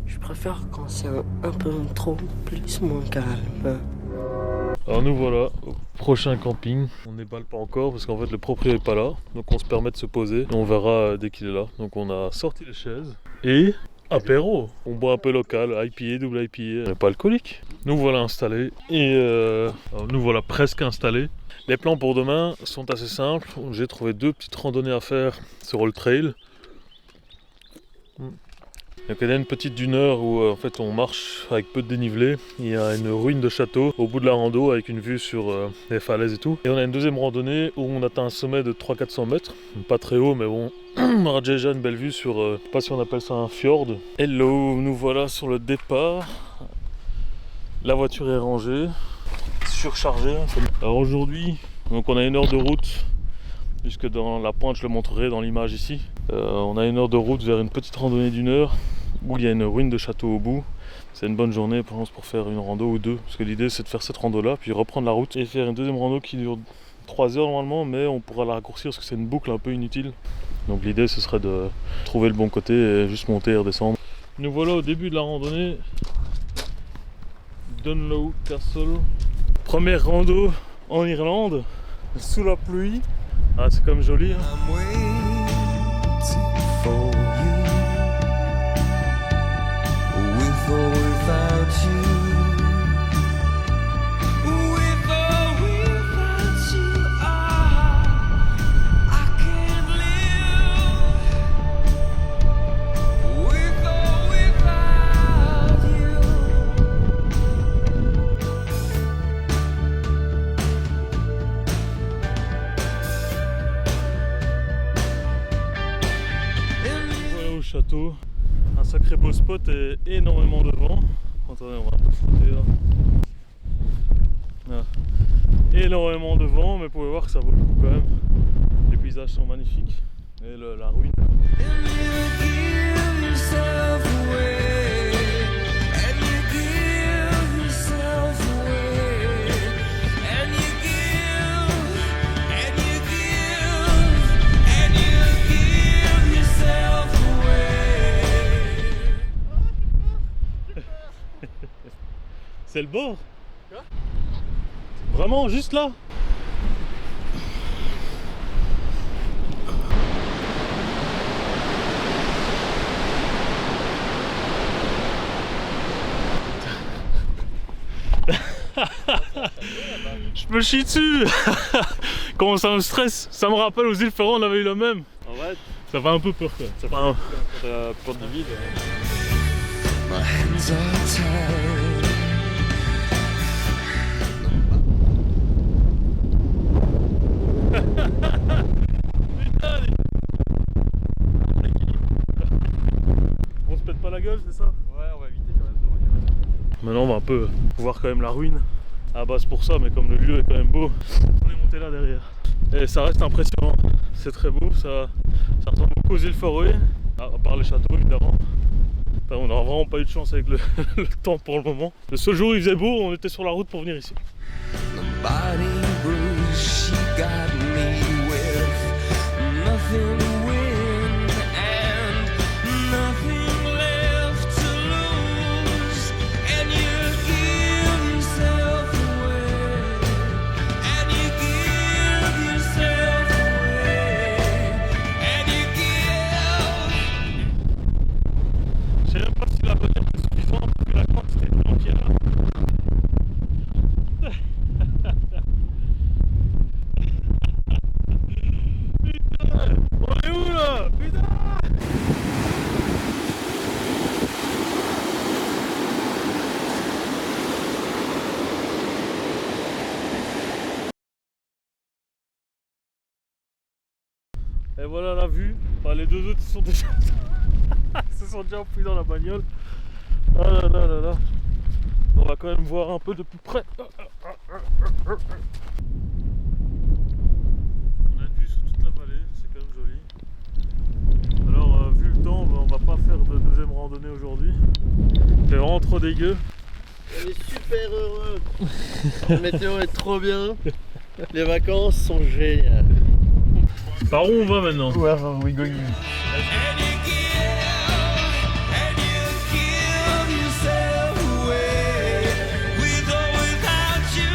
Je préfère quand c'est un peu trop plus moins calme.
Alors nous voilà au prochain camping. On n'éballe pas encore parce qu'en fait le propriétaire est pas là. Donc on se permet de se poser et on verra dès qu'il est là. Donc on a sorti les chaises et apéro. On boit un peu local, IPA, double IPA. On n'est pas alcoolique. Nous voilà installés et nous voilà presque installés. Les plans pour demain sont assez simples. J'ai trouvé 2 petites randonnées à faire sur le trail. Donc il y a une petite d'une heure où en fait on marche avec peu de dénivelé. Il y a une ruine de château au bout de la rando avec une vue sur les falaises et tout. Et on a une deuxième randonnée où on atteint un sommet de 300-400 mètres. Pas très haut mais bon, on aura déjà une belle vue sur, je sais pas si on appelle ça un fjord. Hello, nous voilà sur le départ. La voiture est rangée, surchargée. Alors aujourd'hui, donc on a 1 heure de route. Jusque dans la pointe, je le montrerai dans l'image ici. On a 1 heure de route vers une petite randonnée d'1 heure où il y a une ruine de château au bout. C'est une bonne journée je pense, pour faire une rando ou 2. Parce que l'idée c'est de faire cette rando là, puis reprendre la route et faire une deuxième rando qui dure 3 heures normalement, mais on pourra la raccourcir parce que c'est une boucle un peu inutile. Donc l'idée ce serait de trouver le bon côté et juste monter et redescendre. Nous voilà au début de la randonnée. Dunlow Castle. Première rando en Irlande, sous la pluie. Ah c'est comme joli hein.
I'm waiting for you, with or without you, with or without you. I can't live with or without you.
Voilà au château, un sacré beau spot et énormément de vent. Attendez, on va un peu frotter là. Voilà. Énormément de vent, mais vous pouvez voir que ça vaut le coup quand même. Les paysages sont magnifiques et la ruine.
And you give yourself away, and you give yourself away, and you give, and you give, and you give yourself away.
C'est le bord. Quoi? Vraiment, juste là? Je me chie dessus. Comment ça me stresse? Ça me rappelle aux îles Féroé, on avait eu le même.
En vrai,
Ça fait un peu peur quoi. Ça fait un...
porte du vide.
My hands are tied.
On se pète pas la gueule, c'est ça?
Ouais, on va éviter quand même.
Maintenant on va un peu voir quand même la ruine à la base pour ça, mais comme le lieu est quand même beau, on est monté là derrière. Et ça reste impressionnant, c'est très beau, ça ressemble beaucoup aux îles Féroé, à part les châteaux évidemment. Enfin, on n'a vraiment pas eu de chance avec le temps pour le moment. Le seul jour où il faisait beau, on était sur la route pour venir ici.
Body bruise, she got me with nothing to win and nothing left to lose. And you give yourself away, and you give yourself away, and you give.
Je sais même pas si la voiture est suffisante vu la quantité de gens qu'il y a là. Putain, on est où là? Putain! Et voilà la vue. Enfin, les deux autres sont déjà... se sont déjà enfouis dans la bagnole. Ah là là là là. On va quand même voir un peu de plus près. On a une vue sur toute la vallée, c'est quand même joli. Alors vu le temps, on va pas faire de deuxième randonnée aujourd'hui. C'est vraiment trop dégueu.
On est super heureux. La météo est trop bien. Les vacances sont géniales.
Par où on va maintenant?
Where are we going?
And you give yourself away, with or without you.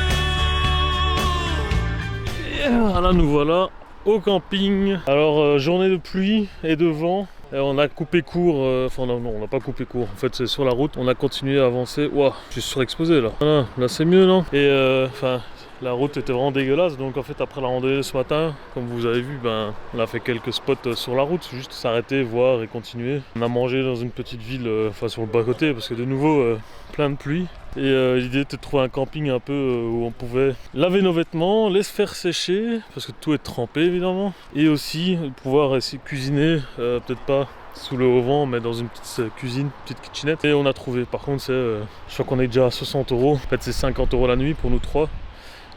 Ah là nous voilà au camping. Alors journée de pluie et de vent. Et on a coupé court, enfin non, on n'a pas coupé court, en fait c'est sur la route, on a continué à avancer. Ouah, je suis surexposé là. Voilà, là c'est mieux non? Et enfin la route était vraiment dégueulasse, donc en fait après la randonnée ce matin, comme vous avez vu, ben, on a fait quelques spots sur la route, juste s'arrêter, voir et continuer. On a mangé dans une petite ville, enfin sur le bas-côté, parce que de nouveau plein de pluie. Et l'idée était de trouver un camping un peu où on pouvait laver nos vêtements, les faire sécher, parce que tout est trempé évidemment. Et aussi pouvoir essayer de cuisiner, peut-être pas sous le haut vent, mais dans une petite cuisine, petite kitchenette. Et on a trouvé, par contre c'est, je crois qu'on est déjà à 60 €, en fait c'est 50 € la nuit pour nous trois.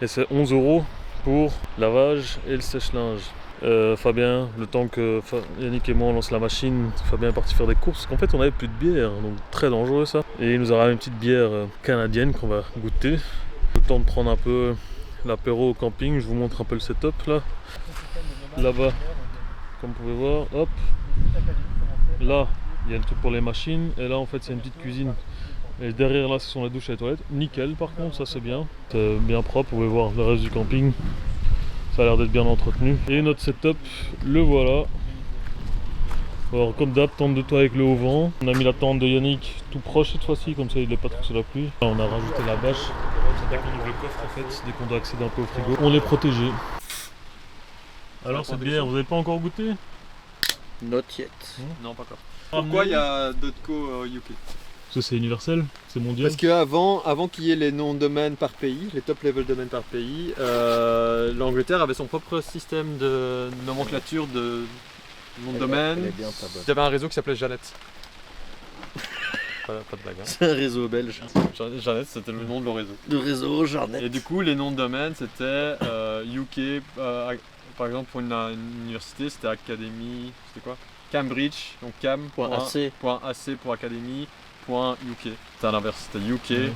Et c'est 11 € pour lavage et le sèche-linge. Fabien, le temps que Yannick et moi on lance la machine, Fabien est parti faire des courses, parce qu'en fait on avait plus de bière, donc très dangereux ça. Et il nous a ramené une petite bière canadienne qu'on va goûter. Le temps de prendre un peu l'apéro au camping, je vous montre un peu le setup là. Là-bas, comme vous pouvez voir, hop. Là, il y a le truc pour les machines, et là en fait c'est une petite cuisine. Et derrière là ce sont les douches et les toilettes, nickel par contre, ça c'est bien. C'est bien propre, vous pouvez voir le reste du camping. Ça a l'air d'être bien entretenu. Et notre setup, le voilà. Alors comme d'hab, tente de toit avec le haut vent. On a mis la tente de Yannick tout proche cette fois-ci, comme ça il n'est pas trop sous la pluie. On a rajouté la bâche. C'est dès qu'on ouvre le coffre en fait, dès qu'on doit accéder un peu au frigo, on est protégé. Alors cette bière, vous n'avez pas encore goûté?
Not yet.
Non, pas encore. Pourquoi il y a Dotco UK?
Parce que c'est universel, c'est mondial.
Parce qu'avant qu'il y ait les noms de domaine par pays, les top level domaines par pays, l'Angleterre avait son propre système de nomenclature de nom de domaine. Il y avait un réseau qui s'appelait Jeannette. Pas de blague. Hein.
C'est un réseau belge.
Jeannette, c'était le nom de leur réseau.
Le réseau Jeannette.
Et du coup, les noms de domaine, c'était UK, par exemple pour une université, c'était Academy, c'était quoi? Cambridge, donc cam.ac pour académie. .uk. C'était à l'inverse, c'était UK,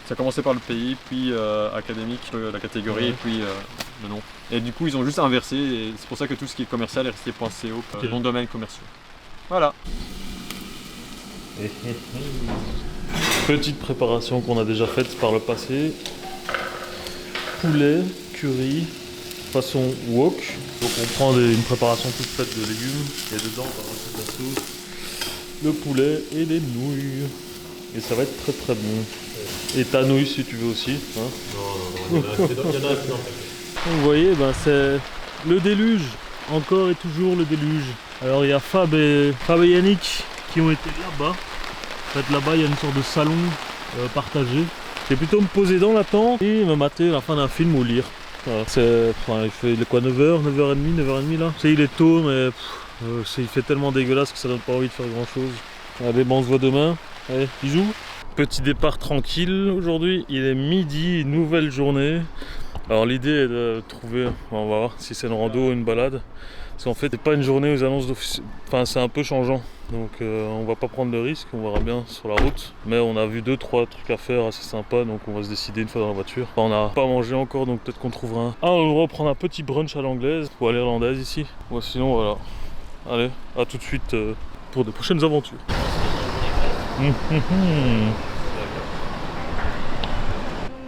ça commençait par le pays, puis académique, la catégorie, et puis le nom. Et du coup ils ont juste inversé, et c'est pour ça que tout ce qui est commercial est resté .co, nom de domaine commerciaux. Voilà.
Petite préparation qu'on a déjà faite par le passé. Poulet, curry, façon wok. Donc on prend une préparation toute faite de légumes. Et dedans on va rajouter de la sauce, le poulet et des nouilles. Et ça va être très très bon. Et ta nouille si tu veux aussi. Hein.
Non, il y en a plus en fait.
Vous voyez, ben c'est le déluge. Encore et toujours le déluge. Alors il y a Fab et Yannick qui ont été là-bas. En fait là-bas il y a une sorte de salon partagé. Je vais plutôt me poser dans la tente et me mater la fin d'un film ou lire. Voilà. Il fait quoi, 9h, 9h30, 9h30 là. Il est tôt mais il fait tellement dégueulasse que ça donne pas envie de faire grand chose. Allez, bon, on se voit demain. Allez, bisous. Petit départ tranquille aujourd'hui. Il est midi, nouvelle journée. Alors l'idée est de trouver, on va voir si c'est une rando ou une balade. Parce qu'en fait c'est pas une journée aux annonces d'office. Enfin c'est un peu changeant. Donc on va pas prendre de risque, on verra bien sur la route. Mais on a vu 2-3 trucs à faire assez sympas, donc on va se décider une fois dans la voiture. Enfin, on n'a pas mangé encore, donc peut-être qu'on trouvera un endroit pour prendre un petit brunch à l'anglaise ou à l'irlandaise ici. Ou sinon voilà. Allez, à tout de suite pour de prochaines aventures.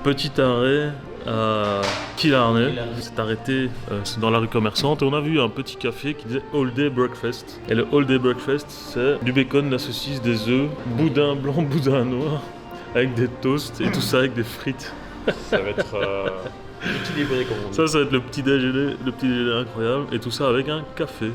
Petit arrêt à Killarney. On s'est arrêté dans la rue commerçante et on a vu un petit café qui disait All Day Breakfast. Et le All Day Breakfast, c'est du bacon, de la saucisse, des œufs, boudin blanc, boudin noir, avec des toasts et tout ça avec des frites.
Ça va être équilibré comme on dit.
Ça va être le petit déjeuner incroyable et tout ça avec un café.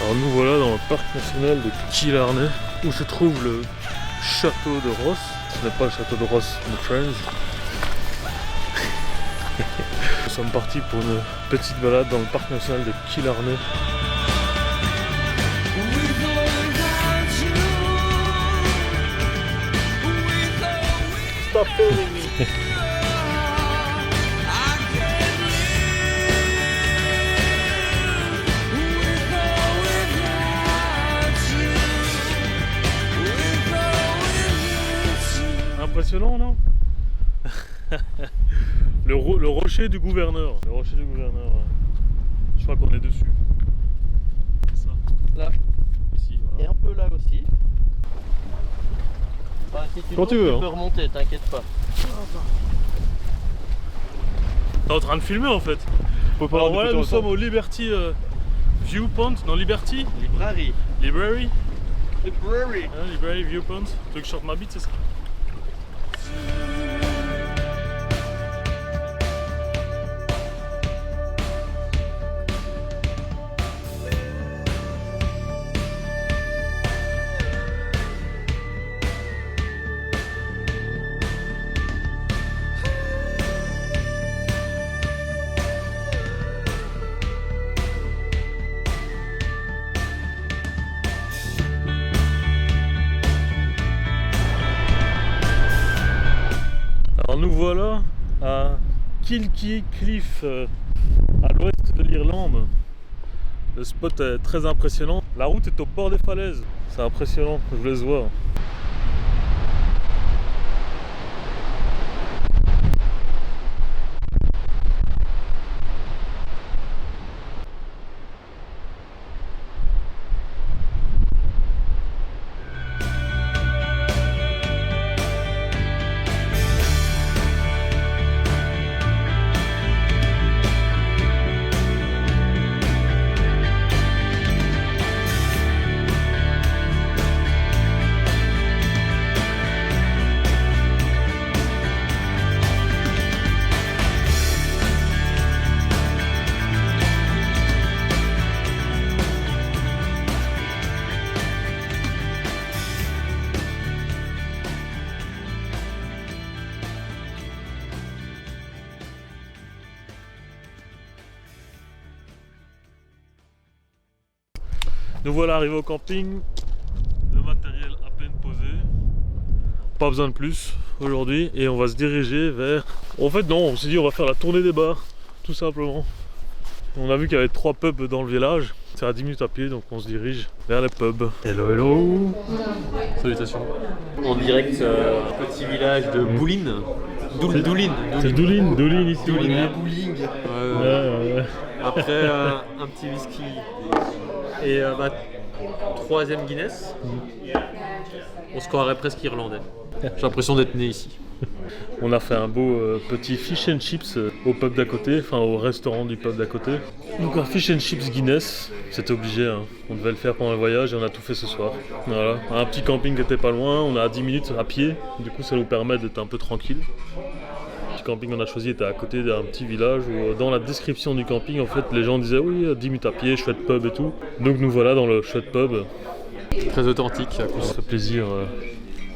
Alors nous voilà dans le parc national de Killarney où se trouve le château de Ross. Ce n'est pas le château de Ross de Friends. Nous sommes partis pour une petite balade dans le parc national de Killarney. Stop filming me. Impressionnant, non? le rocher du gouverneur. Le rocher du gouverneur. Je crois qu'on est dessus. C'est ça.
Là.
Ici, voilà.
Et un peu là aussi. Enfin, si tu
Quand tu veux,
tu
hein.
peux remonter, t'inquiète pas.
T'es en train de filmer en fait. Alors voilà, nous sommes au Liberty Viewpoint. Non, Liberty
Librairie.
Library.
Librairie.
Hein, Library Viewpoint. Tu veux que je sorte ma bite, c'est ça? Alors nous voilà à Kilkee Cliff, à l'ouest de l'Irlande. Le spot est très impressionnant. La route est au bord des falaises. C'est impressionnant, je vous laisse voir. Nous voilà arrivés au camping, le matériel à peine posé, pas besoin de plus aujourd'hui et on va se diriger vers... En fait non, on s'est dit on va faire la tournée des bars, tout simplement. On a vu qu'il y avait 3 pubs dans le village. C'est à 10 minutes à pied, donc on se dirige vers les pubs. Hello, hello.
Salutations. En direct, petit village de Boulin. Doulin.
C'est Doulin ici.
Doulin.
Ouais.
Après, un petit whisky. Et ma 3e Guinness. On se croirait presque irlandais. J'ai l'impression d'être né ici.
On a fait un beau petit fish and chips au pub d'à côté, enfin au restaurant du pub d'à côté. Donc un fish and chips Guinness, c'était obligé, hein. On devait le faire pendant le voyage et on a tout fait ce soir. Voilà, un petit camping qui était pas loin, on a 10 minutes à pied, du coup ça nous permet d'être un peu tranquille. Le petit camping qu'on a choisi était à côté d'un petit village où dans la description du camping en fait les gens disaient oui 10 minutes à pied, chouette pub et tout. Donc nous voilà dans le chouette pub.
Très authentique.
On se fait plaisir.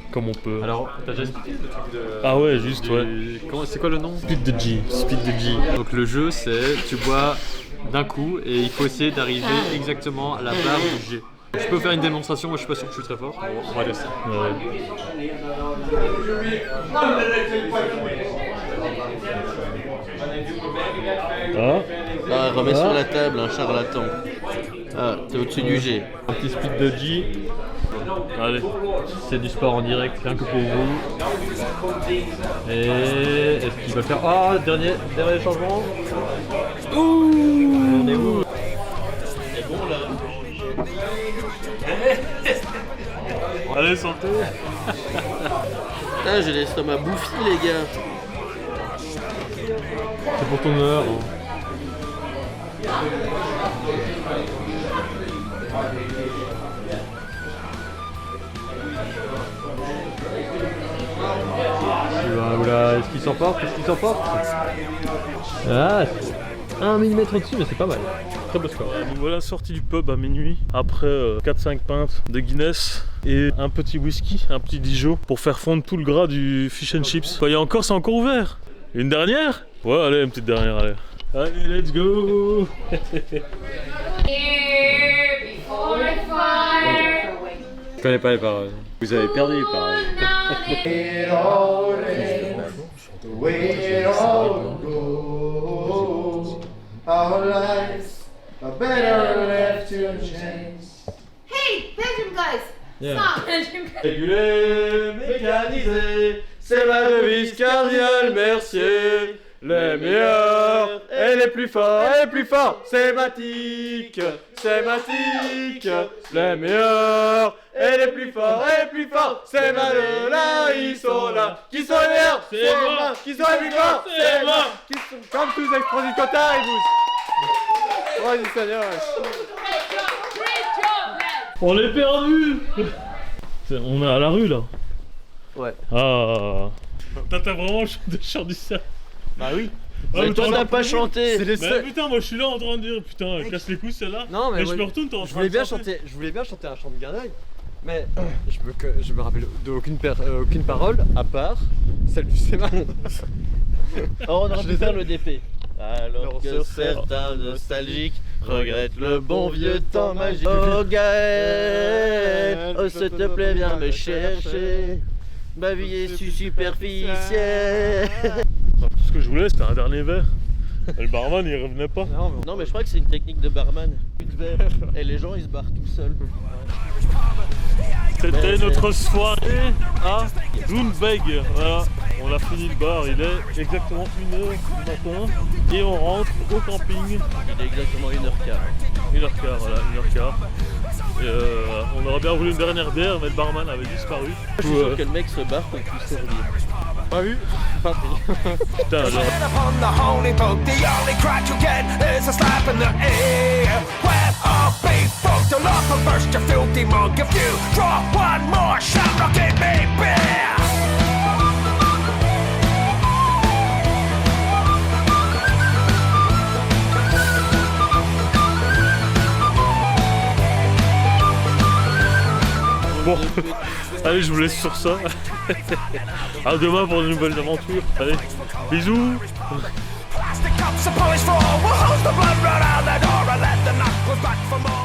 Comme on peut.
Alors, t'as déjà expliqué le truc de...
Ah ouais, juste, ouais.
C'est quoi le nom?
Speed the G. Speed the G.
Donc le jeu, c'est tu bois d'un coup et il faut essayer d'arriver exactement à la barre du G. Je peux faire une démonstration, moi je suis pas sûr que je suis très fort. On va laisser.
Ouais.
Ah, remets sur la table un charlatan. Ah, t'es au-dessus du G.
Un petit speed de G. Allez, c'est du sport en direct, rien que pour vous. Et est-ce qu'il va faire... Ah, dernier changement. Ouh, on est où?
C'est bon là.
Allez, santé.
Putain, j'ai l'estomac bouffi les gars.
C'est pour ton honneur. Oula, est-ce qu'il s'emporte? Ah, 1 mm au-dessus, mais c'est pas mal. Très beau score.
Nous voilà sortis du pub à minuit après 4-5 pintes de Guinness et un petit whisky, un petit Dijon pour faire fondre tout le gras du fish and chips. Il y a encore, c'est encore ouvert. Une dernière? Ouais, allez, une petite dernière, allez. Allez, let's go.
Je connais pas les paroles. Vous avez perdu les paroles.
Hey, Belgium guys! Stop! Belgium guys!
Régulé, mécanisé, c'est ma devise cardinale, Mercier. Les meilleurs et les plus forts, c'est Matic. Les meilleurs et les plus forts, c'est Malona, ils sont là. Qui sont les meilleurs? C'est moi. Qui sont les plus forts? C'est moi. Qui sont comme tous explosifs Cotard et vous. Vas-y Seigneur.
On est perdu. On est à la rue là.
Ouais.
Ah. T'as vraiment chanté chant du cerf.
Bah oui.
Ah,
mais toi t'as pas chanté.
Mais putain, moi je suis là en train de dire putain, casse les couilles celle-là.
Non mais
je me retourne, t'es en train
je voulais bien chanter un chant de gardaille, mais je me rappelle d'aucune parole à part celle du Séman.
Oh, on aurait pu faire le DP. Alors que certains nostalgiques regrettent le bon vieux temps magique. Oh Gaël, oh s'il te plaît viens me chercher. Ma vie est superficielle.
Tout ce que je voulais c'était un dernier verre. Et le barman il revenait pas.
Non mais je crois que c'est une technique de barman. Et les gens ils se barrent tout seuls.
C'était notre soirée à Doonbeg. Voilà, on a fini le bar, il est exactement 1h du matin et on rentre au camping.
Il est exactement 1h15.
1h15, voilà, 1h15. Et on aurait bien voulu une dernière bière, mais le barman avait disparu.
Je suis sûr que le mec se barre pour plus servir.
Pas vu? Pas pris.
Putain, genre.
Upon the holy book, the only crack you get is a slap in the ear. When a beat folk to lock a burst, you filthy monk. If you draw one more shot, look at me, beer.
Bon, allez, je vous laisse sur ça. À demain pour de nouvelles aventures. Allez, bisous.
Plastic cups of polish floor will hose the blood right out the door and let the knuckles back for more.